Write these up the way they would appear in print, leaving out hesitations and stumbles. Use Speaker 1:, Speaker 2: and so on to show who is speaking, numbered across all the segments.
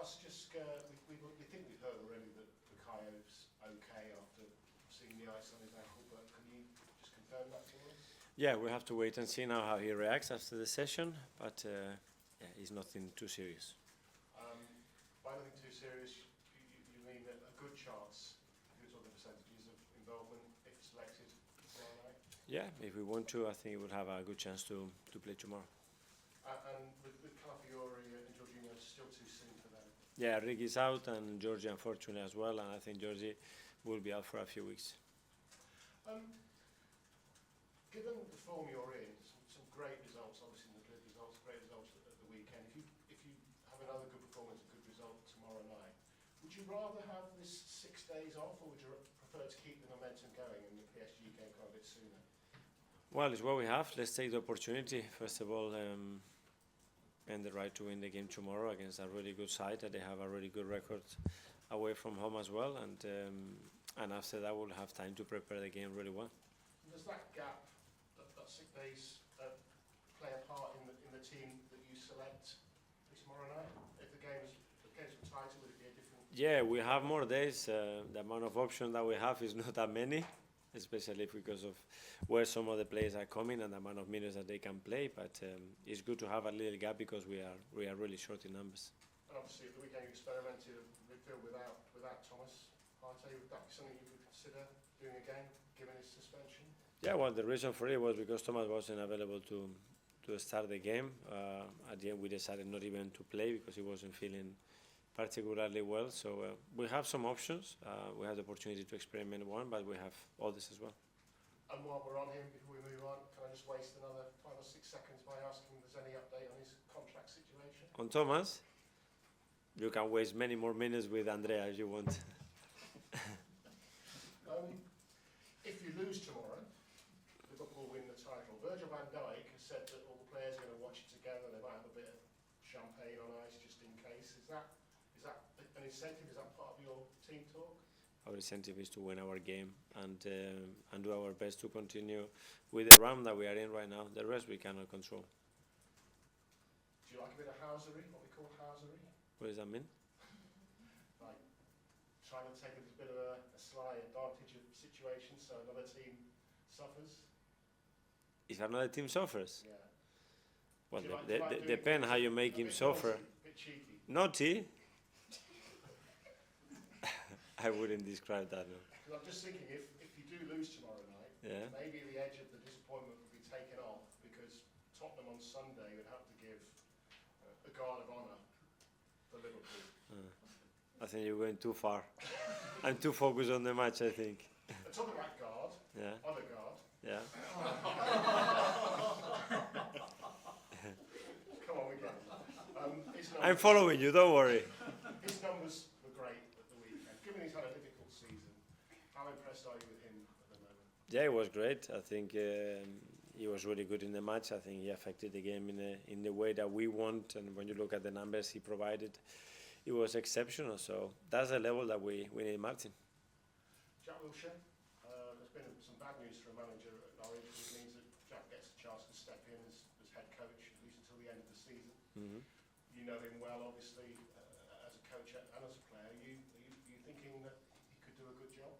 Speaker 1: ask just, we think we've heard already that Bukhayo's okay after seeing the ice on his ankle, but can you just confirm that for us?
Speaker 2: Yeah, we have to wait and see now how he reacts after the session, but yeah, it's nothing too serious.
Speaker 1: By nothing too serious, you mean a good chance, if you're talking percentages of involvement, if selected tomorrow night?
Speaker 2: Yeah, if we want to, I think we'll have a good chance to play tomorrow.
Speaker 1: And with Calafiori and Jorginho, it's still too soon for them?
Speaker 2: Yeah, Rick is out and Georgie unfortunately as well, and I think Georgie will be out for a few weeks.
Speaker 1: Given the form you're in, some great results, obviously in the good results, great results at the weekend. If you have another good performance, a good result tomorrow night, would you rather have this 6 days off, or would you prefer to keep the momentum going and the PSG game come a bit sooner?
Speaker 2: Well, it's what we have. Let's take the opportunity. First of all, and the right to win the game tomorrow against a really good side that they have a really good record away from home as well, and after that we'll have time to prepare the game really well.
Speaker 1: Does that gap, that 6 days, play a part in the team that you select tomorrow night? If the game's for title, would it be a different?
Speaker 2: Yeah, we have more days. The amount of options that we have is not that many, especially because of where some of the players are coming and the amount of minutes that they can play. But it's good to have a little gap because we are really short in numbers.
Speaker 1: And obviously, at the weekend you experimented midfield without Thomas Partey. Would that be something you would consider doing again, given his suspension?
Speaker 2: Yeah, well, the reason for it was because Thomas wasn't available to start the game. At the end, we decided not even to play because he wasn't feeling particularly well. So we have some options. We have the opportunity to experiment one, but we have others as well.
Speaker 1: And while we're on him, before we move on, can I just waste another 5 or 6 seconds by asking if there's any update on his contract situation?
Speaker 2: On Thomas, you can waste many more minutes with Andrea if you want.
Speaker 1: If you lose tomorrow, Liverpool win the title. Virgil van Dijk has said that all the players are going to watch it together. They might have a bit of champagne on ice just in case. Is that an incentive? Is that part of your team talk?
Speaker 2: Our incentive is to win our game and do our best to continue with the run that we are in right now. The rest we cannot control.
Speaker 1: Do you like a bit of housery, what we call housery?
Speaker 2: What does that mean?
Speaker 1: Like trying to take a bit of a sly advantage of situations so another team suffers?
Speaker 2: If another team suffers?
Speaker 1: Yeah.
Speaker 2: Well, depends how you make him suffer.
Speaker 1: A bit cheeky.
Speaker 2: Naughty? I wouldn't describe that, no.
Speaker 1: Because I'm just thinking, if you do lose tomorrow night,
Speaker 2: yeah,
Speaker 1: maybe the edge of the disappointment would be taken off because Tottenham on Sunday would have to give a guard of honour for Liverpool.
Speaker 2: I think you're going too far. I'm too focused on the match, I think.
Speaker 1: Talking about guard,
Speaker 2: yeah,
Speaker 1: other guard.
Speaker 2: Yeah.
Speaker 1: Come on, we get it.
Speaker 2: I'm following you, don't worry.
Speaker 1: His numbers were great at the weekend. Given he's had a difficult season, how impressed are you with him at the moment?
Speaker 2: Yeah, it was great. I think he was really good in the match. I think he affected the game in the way that we want. And when you look at the numbers he provided, it was exceptional. So that's the level that we need Martin.
Speaker 1: Jack Wilshere, there's been some bad news for a manager at Norwich. It means that Jack gets a chance to step in as head coach, at least until the end of the season.
Speaker 2: Mm-hmm.
Speaker 1: You know him well, obviously, as a coach and as a player. Are you thinking that he could do a good job?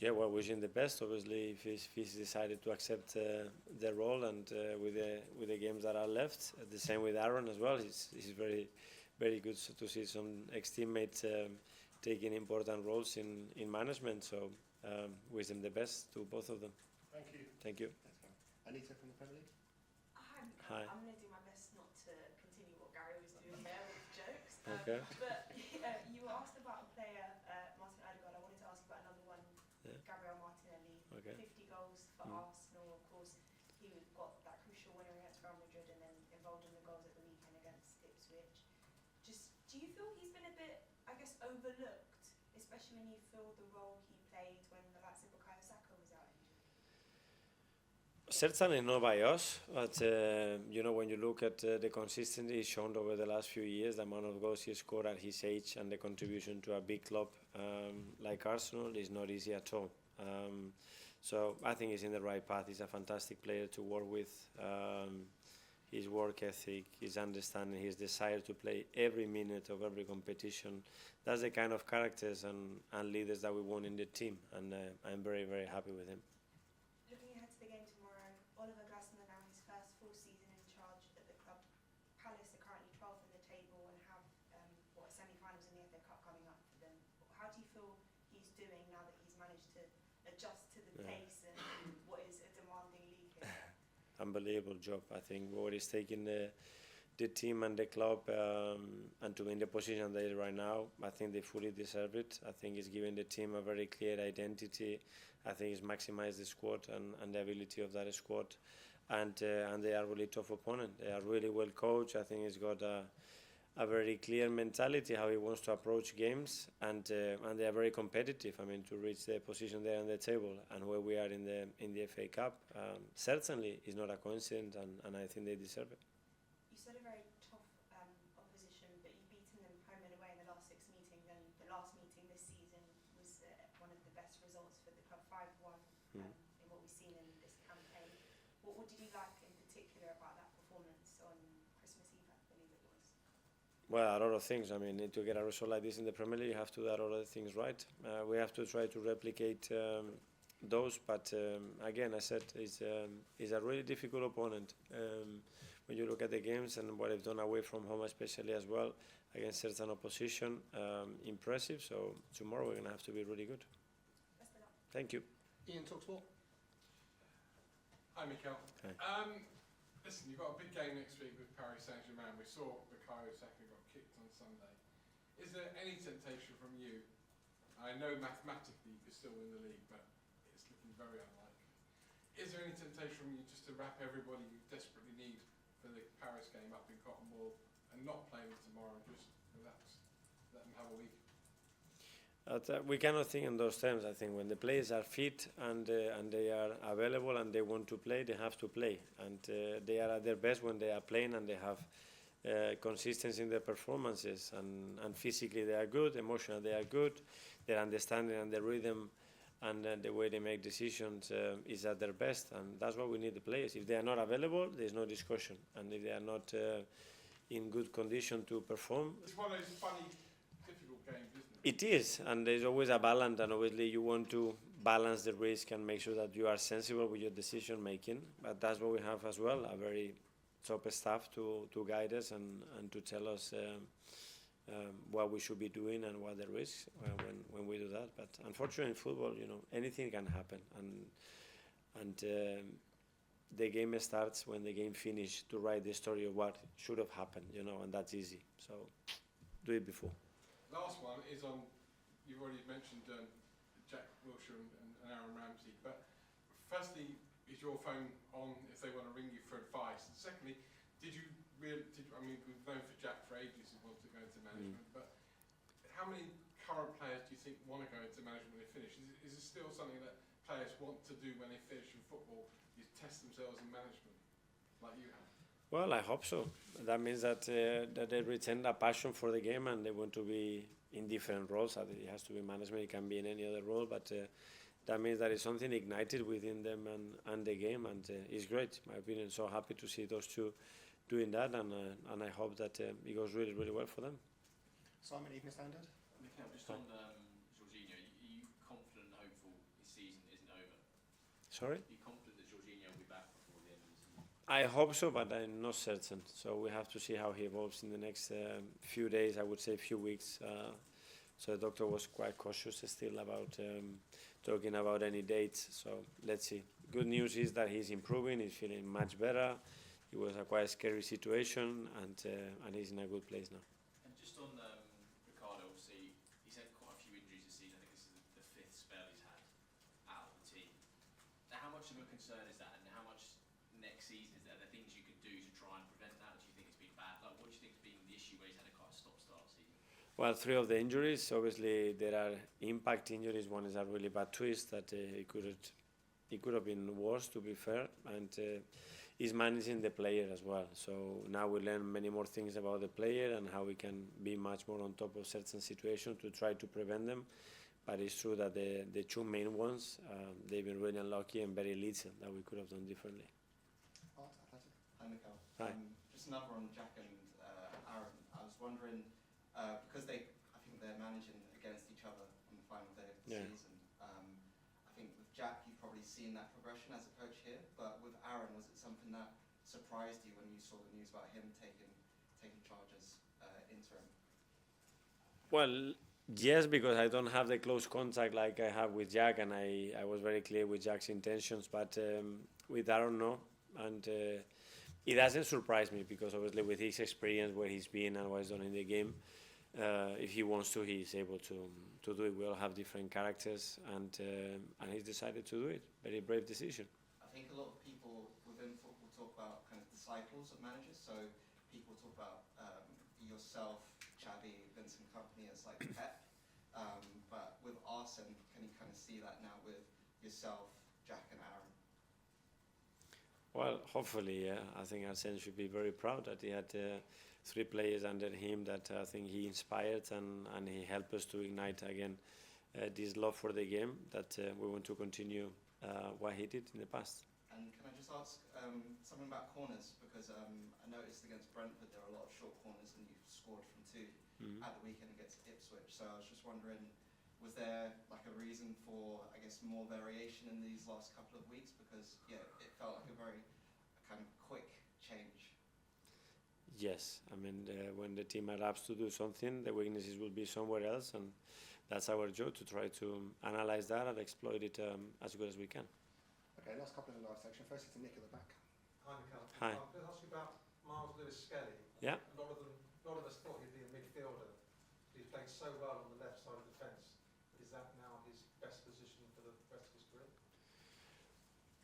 Speaker 2: Yeah, well, wishing the best. Obviously, if he's decided to accept the role, and with the games that are left, the same with Aaron as well. He's very, very good to see some ex-teammates taking important roles in management. So wish them the best to both of them.
Speaker 1: Thank you.
Speaker 2: Thank you.
Speaker 1: Anita from the Premier League.
Speaker 2: Hi.
Speaker 3: I'm going to do my best not to continue what Gary was doing there with jokes.
Speaker 2: Okay.
Speaker 3: But you asked about a player, Martin Odegaard. I wanted to ask you about another one,
Speaker 2: Yeah.
Speaker 3: Gabriel Martinelli.
Speaker 2: Okay.
Speaker 3: 50 goals for Arsenal. Of course, he got that crucial winner against Real Madrid and then involved in the goals at the weekend against Ipswich. Just, do you feel he's been a bit, I guess, overlooked, especially when you feel the role he played when the likes of Bukayo Saka was out injured?
Speaker 2: Certainly not by us, but when you look at the consistency he's shown over the last few years, the amount of goals he scored at his age and the contribution to a big club like Arsenal is not easy at all. So I think he's in the right path. He's a fantastic player to work with. his work ethic, his understanding, his desire to play every minute of every competition. That's the kind of characters and leaders that we want in the team, and I'm very, very happy with him.
Speaker 3: Looking ahead to the game tomorrow, Oliver Glasner now his first full season in charge at the club. Palace are currently 12th in the table and have semi-finals in the FA Cup coming up for them. How do you feel he's doing now that he's managed to adjust to the pace and what is a demanding league here?
Speaker 2: Unbelievable job. I think what he's taking the team and the club and to be in the position they're right now, I think they fully deserve it. I think it's given the team a very clear identity. I think it's maximized the squad and the ability of that squad. And they are really tough opponent. They are really well coached. I think he's got a very clear mentality how he wants to approach games, and they are very competitive. I mean, to reach the position there on the table and where we are in the FA Cup certainly is not a coincidence, and I think they deserve it.
Speaker 3: You said a very tough opposition, but you've beaten them home and away in the last 6 meetings, and the last meeting this season was one of the best results for the club, 5-1 in what we've seen in this campaign. What did you like in particular about that performance on Christmas Eve, I believe it was?
Speaker 2: Well, a lot of things. I mean, to get a result like this in the Premier League, you have to do a lot of things right. We have to try to replicate those, but again, I said it's a really difficult opponent. When you look at the games and what they've done away from home, especially as well, against certain opposition, impressive. So tomorrow we're going to have to be really good.
Speaker 3: Best of luck.
Speaker 2: Thank you.
Speaker 1: Ian, Talksport.
Speaker 4: Hi, Mikel.
Speaker 2: Hi.
Speaker 4: Listen, you've got a big game next week with Paris Saint-Germain. We saw Bukayo Saka got kicked on Sunday. Is there any temptation from you? I know mathematically you could still win the league, but it's looking very unlikely. Is there any temptation from you just to wrap everybody you desperately need for the Paris game up in cotton wool and not play them tomorrow and just relax, let them have a week?
Speaker 2: We cannot think in those terms. I think when the players are fit and they are available and they want to play, they have to play. And they are at their best when they are playing and they have consistency in their performances. And physically they are good, emotionally they are good. Their understanding and their rhythm and the way they make decisions is at their best. And that's what we need the players. If they are not available, there's no discussion. And if they are not in good condition to perform...
Speaker 4: It's one of those funny, difficult games, isn't it?
Speaker 2: It is, and there's always a balance, and obviously you want to balance the risk and make sure that you are sensible with your decision making. But that's what we have as well, a very top staff to guide us and to tell us what we should be doing and what the risks when we do that. But unfortunately in football, you know, anything can happen, and the game starts when the game finishes to write the story of what should have happened, you know, and that's easy. So do it before.
Speaker 4: Last one is on, you've already mentioned Jack Wilshere and Aaron Ramsey, but firstly, is your phone on if they want to ring you for advice? And secondly, I mean, we've known for Jack for ages he wants to go into management, but how many current players do you think want to go into management when they finish? Is it still something that players want to do when they finish in football, is test themselves in management, like you have?
Speaker 2: Well, I hope so. That means that they retain a passion for the game and they want to be in different roles. It has to be management, it can be in any other role, but that means that it's something ignited within them and the game, and it's great, in my opinion. So happy to see those two doing that, and I hope that it goes really, really well for them.
Speaker 1: Simon, Evening Standard.
Speaker 5: Mikel, just on Jorginho, are you confident and hopeful his season isn't over?
Speaker 2: Sorry?
Speaker 5: Are you confident that Jorginho will be back before the end of the season?
Speaker 2: I hope so, but I'm not certain. So we have to see how he evolves in the next few days, I would say a few weeks. So the doctor was quite cautious still about talking about any dates. So let's see. Good news is that he's improving, he's feeling much better. It was a quite scary situation, and he's in a good place now.
Speaker 5: And just on Ricardo, obviously, he's had quite a few injuries this season. I think this is the 5th spell he's had out of the team. Now, how much of a concern is that, and how much next season is there? Are there things you can do to try and prevent that? Do you think it's been bad? Like, what do you think has been the issue where he's had a quite a stop-start season?
Speaker 2: Well, 3 of the injuries, obviously there are impact injuries. One is a really bad twist that it could have been worse, to be fair, and he's managing the player as well. So now we learn many more things about the player and how we can be much more on top of certain situations to try to prevent them. But it's true that the 2 main ones, they've been really unlucky and very little that we could have done differently.
Speaker 1: Art, Athletic.
Speaker 6: Hi, Mikel.
Speaker 2: Hi.
Speaker 6: Just another on Jack and Aaron. I was wondering, because I think they're managing against each other on the final day of the
Speaker 2: Yeah.
Speaker 6: season. I think with Jack, you've probably seen that progression as a coach here, but with Aaron, was it something that surprised you when you saw the news about him taking charge as interim?
Speaker 2: Well, yes, because I don't have the close contact like I have with Jack, and I was very clear with Jack's intentions, but with Aaron, no. And it doesn't surprise me because obviously with his experience, where he's been and what he's done in the game, if he wants to, he's able to do it. We all have different characters, and he's decided to do it. Very brave decision.
Speaker 6: I think a lot of people within football talk about kind of disciples of managers. So people talk about yourself, Xavi, Vincent Company as like Pep. But with Arsene, can you kind of see that now with yourself, Jack and Aaron?
Speaker 2: Well, hopefully, yeah. I think Arsene should be very proud that he had 3 players under him that I think he inspired and he helped us to ignite again this love for the game that we want to continue what he did in the past.
Speaker 6: And can I just ask something about corners? Because I noticed against Brentford there are a lot of short corners and you've scored from 2 at the weekend against Ipswich. So I was just wondering, was there like a reason for, I guess, more variation in these last couple of weeks? Because yeah, it felt like a very kind of quick change.
Speaker 2: Yes, I mean, when the team adapts to do something, the weaknesses will be somewhere else, and that's our job to try to analyze that and exploit it as good as we can.
Speaker 7: Okay, last couple in the live section. First to Nick at the back.
Speaker 8: Hi, Mikel.
Speaker 2: Hi.
Speaker 8: I'm going to ask you about Miles Lewis-Skelly.
Speaker 2: Yeah.
Speaker 8: A lot of us thought he'd be a midfielder. He's played so well on the left side of the fence. Is that now his best position for the rest of his career?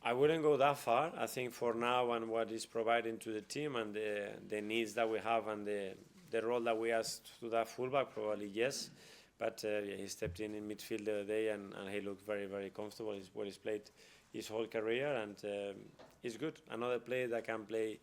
Speaker 2: I wouldn't go that far. I think for now and what he's providing to the team and the needs that we have and the role that we asked to that fullback, probably yes. But yeah, he stepped in midfield the other day and he looked very, very comfortable. It's what he's played his whole career, and he's good. Another player that can play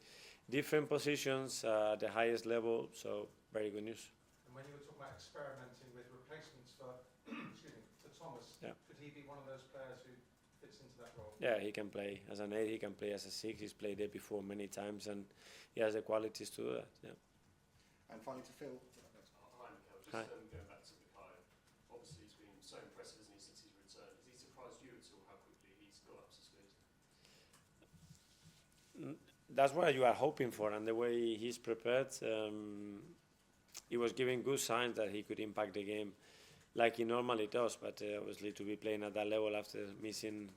Speaker 2: different positions at the highest level, so very good news.
Speaker 8: And when you were talking about experimenting with replacements for, excuse me, for Thomas,
Speaker 2: Yeah.
Speaker 8: could he be one of those players who fits into that role?
Speaker 2: Yeah, he can play as an 8, he can play as a 6. He's played there before many times, and he has the qualities to do that. Yeah.
Speaker 7: And finally to Phil.
Speaker 9: Hi, Mikel. Just
Speaker 2: Hi.
Speaker 9: Going back to Bukayo. Obviously, he's been so impressive, hasn't he, since his return? Has he surprised you at all how quickly he's got up to speed?
Speaker 2: That's what you are hoping for, and the way he's prepared, he was giving good signs that he could impact the game like he normally does, but obviously to be playing at that level after missing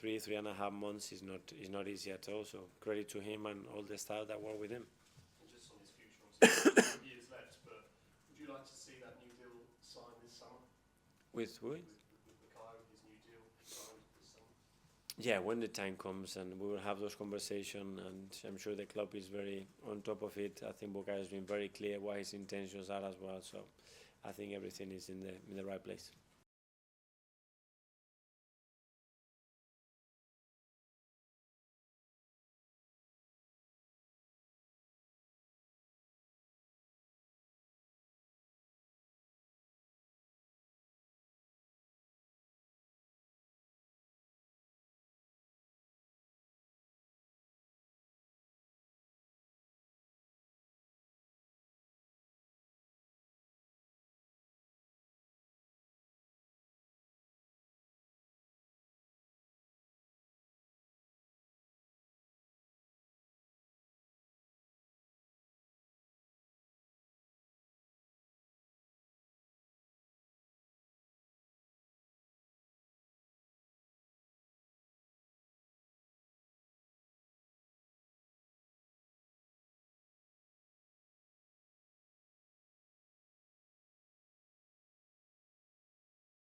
Speaker 2: 3.5 months is not easy at all, so credit to him and all the staff that work with him.
Speaker 9: And just on his future, obviously, he's got years left, but would you like to see that new deal signed this summer?
Speaker 2: With who?
Speaker 9: With Bukayo, his new deal signed this summer?
Speaker 2: Yeah, when the time comes, and we will have those conversations, and I'm sure the club is very on top of it. I think Bukayo has been very clear what his intentions are as well, so I think everything is in the right place.